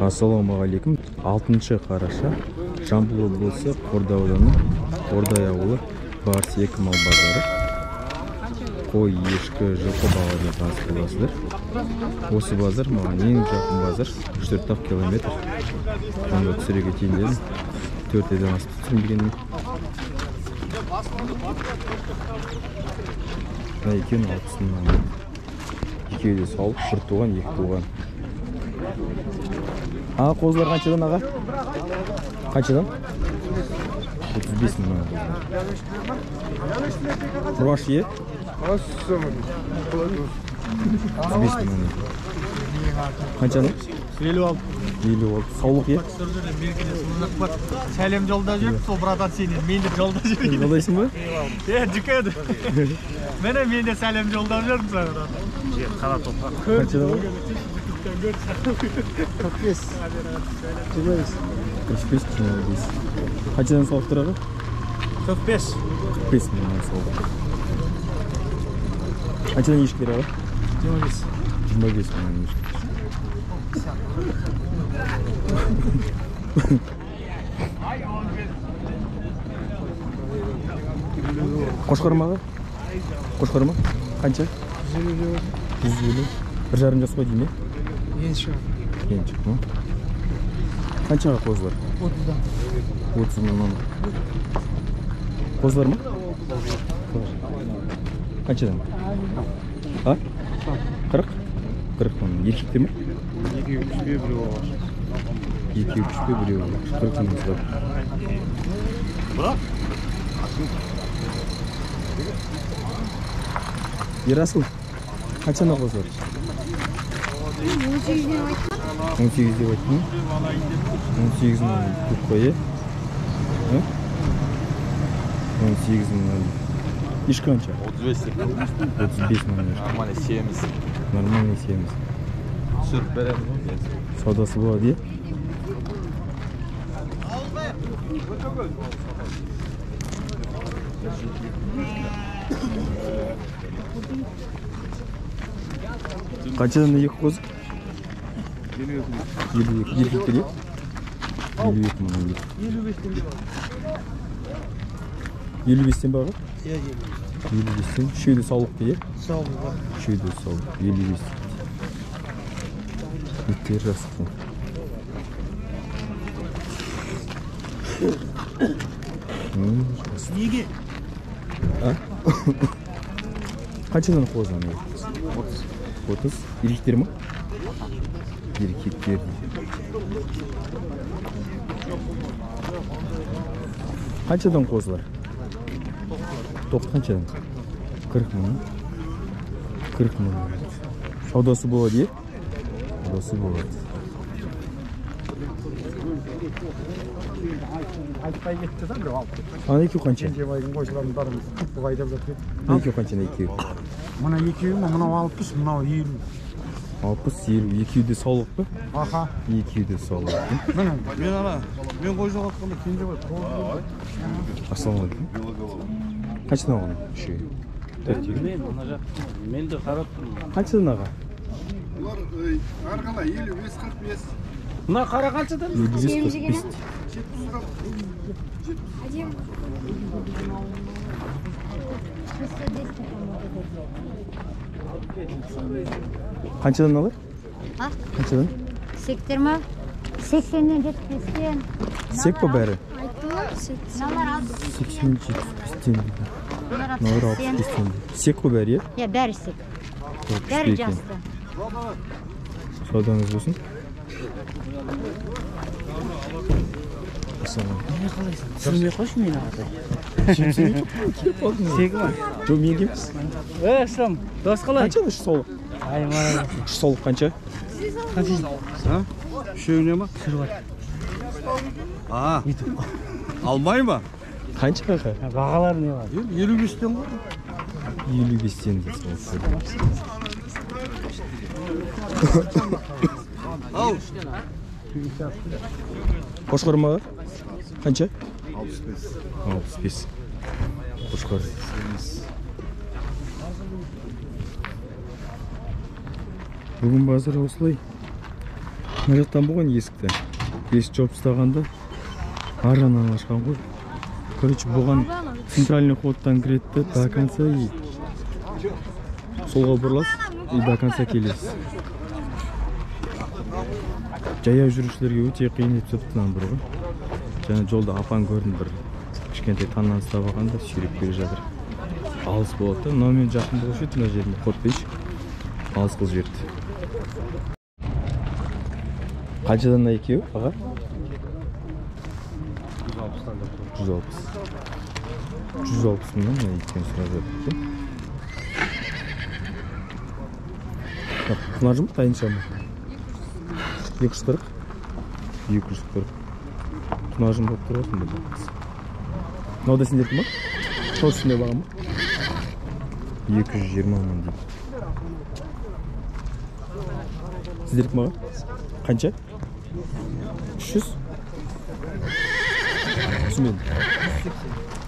Ассалаумағалейкум. 6 қараша Жамбыл облысы Қордай ауданы Қордай ауылы Барс-2 мал базары. Қой, ешкі, жылқы бағаларына таныс боласыздар. Осы базар маған ең жақын базар, 3-4 километр. Онда түсіреге тейіндедім. 4 айдан асып түсірім дегенмен. Екеуін 60-нан. Екеуі де сауып, бір туған, екі туған. Қозылар қаншадан аға? Қаншадан? 35 мың. Бұраш е? 35 мың. Қаншадан? 56. Саулық е? Сәлем жолда жүріп, сол братан сенен, мен де жолда жүріп. Жолдайсың ба? Жүкеді. Мен де сәлем жолда жүріп саған. Қара топқа. Қаншадан ба? 45. 45 25. Қаншадан сауықтыр аға? 45. 45 мыңнан сауық. Қаншадан ешкілер аға? 25. 25 мыңнан ешкілер. Қошқар ма аға? Қошқар ма? Қанша? 150. Бір жарым жас қой дейм е? Енші. Енші, ма? Қаншаға қозылар? 30-дан. 30 мыңнан. Қозылар ма? Қаншадан? А? 40? 40 мың. Еркектер ме? Екеуі үшпе біреу оғаш. Екеуі үшпе біреу оғаш. 40 мың сұрап. Ерасыл, қаншана қозылар? 18 деп айттың? 18 мың көп қой, е? 18 мың. Ешкі қанша? 35 мың. Нормально 70. Нормально 70. Сүріп берем. Саудасы болады, е? Қаншадан екі қозы? 52. Еркектер е? 52 мың. 55-тен баға? 55-тен. Үшеуді саулықты е? Саулығы. Үшеуді саулық. 55. Еттері жақсы. Неге? Қаншадан қозы? 30. Еркектер ма? Еркектер. Қаншадан қозылар? Тоқты қаншадан? 40 мың. 40 мың. Саудасы болады, е? Саудасы болады. Айтпай кетті да, бір алып. Ана екеу қанша? Кенжебайдың қойшыларын барымыз құттық айдап жатыр. Екеу қаншаны екеу? Мұна екеуі ма, мынау 60, мынау 50. 60-50. Екеу де саулық па? Аха. Екеу де саулық. Мен қойшыға атқанда Кенжебай қойшылар. Ассалаумағалейкум. Қаншадан алған? Үшеуі. Мен де қарап тұрмын. Қаншадан аға? Бұлар арқала 55-45. Мына қара қаншадан? 55-45. Қаншадан алар? Қаншадан? Сектер ма? 80-ден 75-тен. Сек па бәрі? Налар 80-75-тен. Налар 65-тен. Сек па бәрі, е? Я, бәрі сек. Бәрі жасты. Саудаңыз болсын. Ассалаумағалейкум. Түсірмей қойшы мені ағатай. Сегі ма? Жоқ, мен кеміз. Әсілам, дос қалай? Қанша үш солық? Ай, маған. Үш солық қанша? Үшеуіне ма? Түсіріп Алмай ма? Қанша қақа? Бағалар не бар? 55-тен ғой. 55-тен де Ал. Қошқар ма? Қанша? 65. 65. Қошқар. Бүгін базар осылай. Мына жақтан болған есікті. Есік жауып тастағанда ар жағынан ашқан ғой. Короче, бұған центральный ходтан кіреді до конца и солға бұрыласыз и до конца келесіз. Жаяу жүрушілерге өте қиын етіп соқтынан бір ғой. Және жолда апан көрдім бір кішкентай таннан ұстап алғанда сүйреп келе жатыр. Алыс болады. Мынау мен жақын болушы еді мына жеріне қорықпайыншы. Алыс қыл жерді. Қаншадан екеуі, аға? 160. 160 мыңнан мына екеуін сұрап жатыр екен. Құнажы ма, тайынша ма? 240. 240. Құнажым болып тұратын бұл. Мынау да сендерді ма? Tosunda var mı? 220 mı diyeyim. Sizdelik mi var? Kaça? 300? Түсінбедім.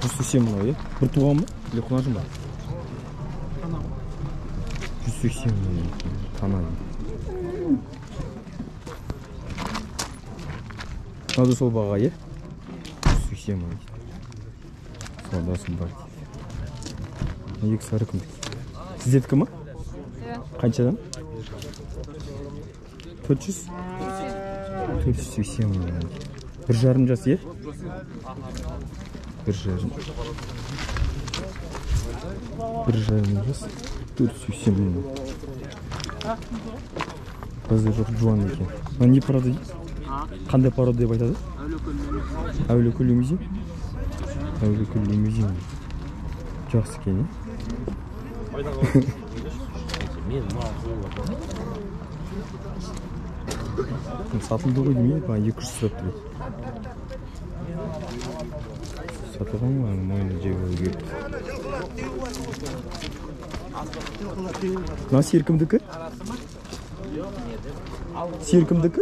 180 мынау, иә? Бір туған мı? Или құнажы ма? 180 мынау. Танайым. Мынау да сол баға, иә? 180 мынау. Саудасы бар. Екі сары күндік. Сіздердікі ма? Қаншадан? 400? 480 мыңнан. 1,5 жас, е? 1,5. 1,5 жас. 480 мыңнан. Қазір жоқ жуан екен. Не порода дейді? Қандай порода деп айтады? Әулиекөл лимузин? Әулиекөл лимузин. Жақсы екен, сатылды ғой демей, 200 сұрап тұрады. Сатылған ғой, мойны жегі өгерді. Мына серкімдікі? Серкімдікі?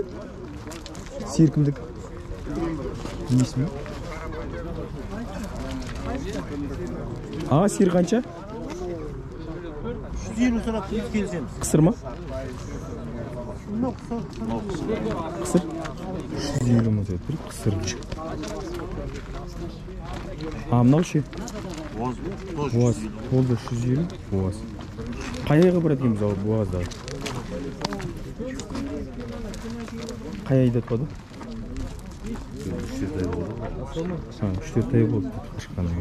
Серкімдікі? Несін? Сер қанша? 120 сұрап келсеміз. Қысыр ма? Қысыр? 120 ма деп тұр, қысыр. Мынау ше? Буаз. Болды 120, буаз. Қай айға барады екенбіз ал буазда? Қай айда атпады? 3-4 ай болды. 3-4 ай болды қашқан ай.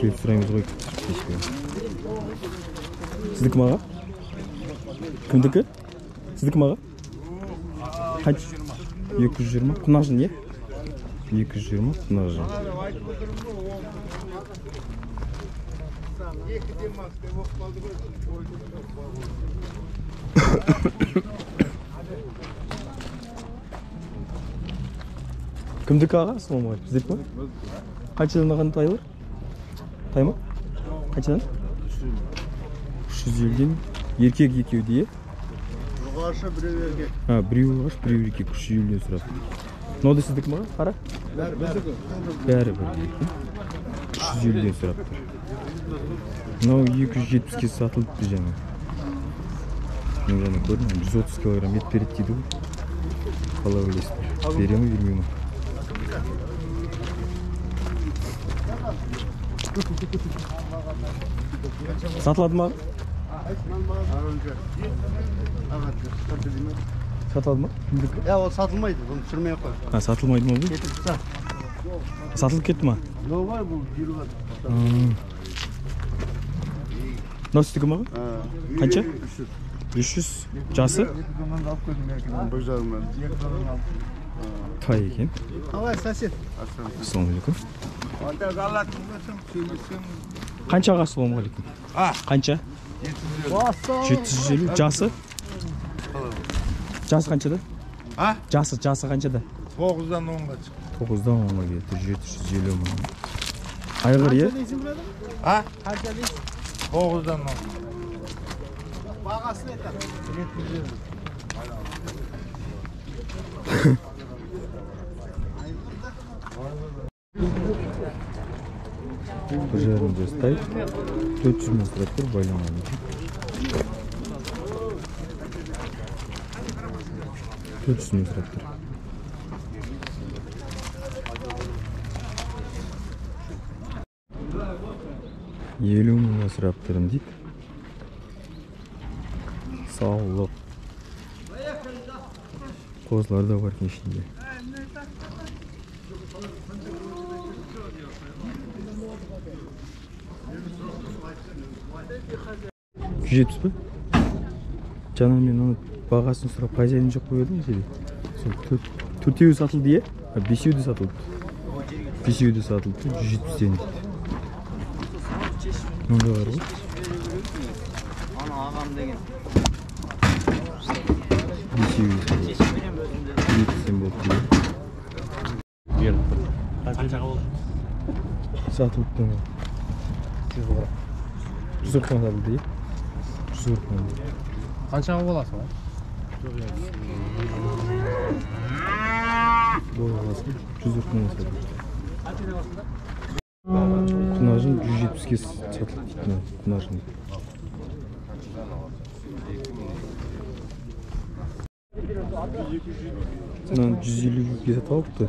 Келіп сұраймыз ғой. Сіздікі маға? Кімдікі? Сіздікі маға? Қанша? 220. Құнажын, не? 220 құнажын. Кімдікі аға? Ассалаумағалейкум. Сіздікі ма? Қаншадан аған тайлар? Тай ма? Қаншадан? 350-ден. Еркек екеуді, е? Ұрғашы біреу еркек. Біреу ұрғаш, біреу еркек. 350-ден сұрап. Мынау да сіздікі ма? Қара? Бәрі бір. 350-ден сұрап тұр. Мынау 270-ке сатылыпты жаңа. Мен жаңа көрдім, 130 килограмм ет береді дейді ғой. Қалай ойлайсыздар? Бере ме, бермей ме? Сатылады ма? Сатылады ма? Ол сатылмайды, оны түсірмей қой. Сатылмайды ма бұл? Сатылып кетті ма? Новай бұл жүріп жатыр. Мынау сіздікі ма? Қанша? 300. Жасы? Бір жағынан. Тай екен. Алай, сәсет. Ассалаумағалейкум. Қанша аға, ассалаумағалейкум? Қанша? 750. Жасы? Жасы қаншада? Жасы қаншада? 9-дан 10-ға шықты. 9-дан 10-ға кетті, 750 мың. Айғыр, е? Қанша дейсің? 9-дан 10-ға. Bağasını et. Bir жарым жастай 400 мың сұрап тұр байламаны. 400 мың сұрап тұр. Елу мыңға сұрап тұрым дейді. Саулық. Қозылар да бар кешінде. Жетпіс пе? Жаңа мен оны бағасын сұрап хозяйын жоқ қойдым жерде. Сол төртеуі сатылды е? Бесеуі де сатылды. Бесеуі де сатылды. 170 дейді. Мында бар ғой. Ана ағам деген. Бесеуі де сатылды. 70 болды дейді. Қаншаға болды? Сатылды. 140 мың сатылды е? 140 мың. Қаншаға боласың ба? Болғасын 140 мың сатылды. Құнажын 170-ге сатылды дейді. Құнажын. Мынаны 150-ге сатып алыпты.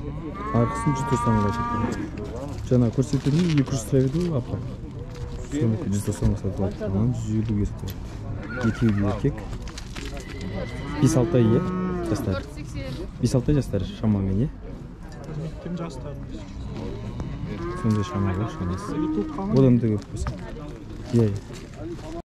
Арқысын 190-ға сатылды. Жаңа көрсетілген 200 сұрап еді ғой апа. Соныкі 190-ға сатып алыпты. Мынаны 150-ге сатып алыпты. Екеуі еркек. 5-6 ай е? Жастар. 5-6 ай жастар шамамен е? Кім жастар? Сондай шамаға шамасы. Одан да көп болса. Иә.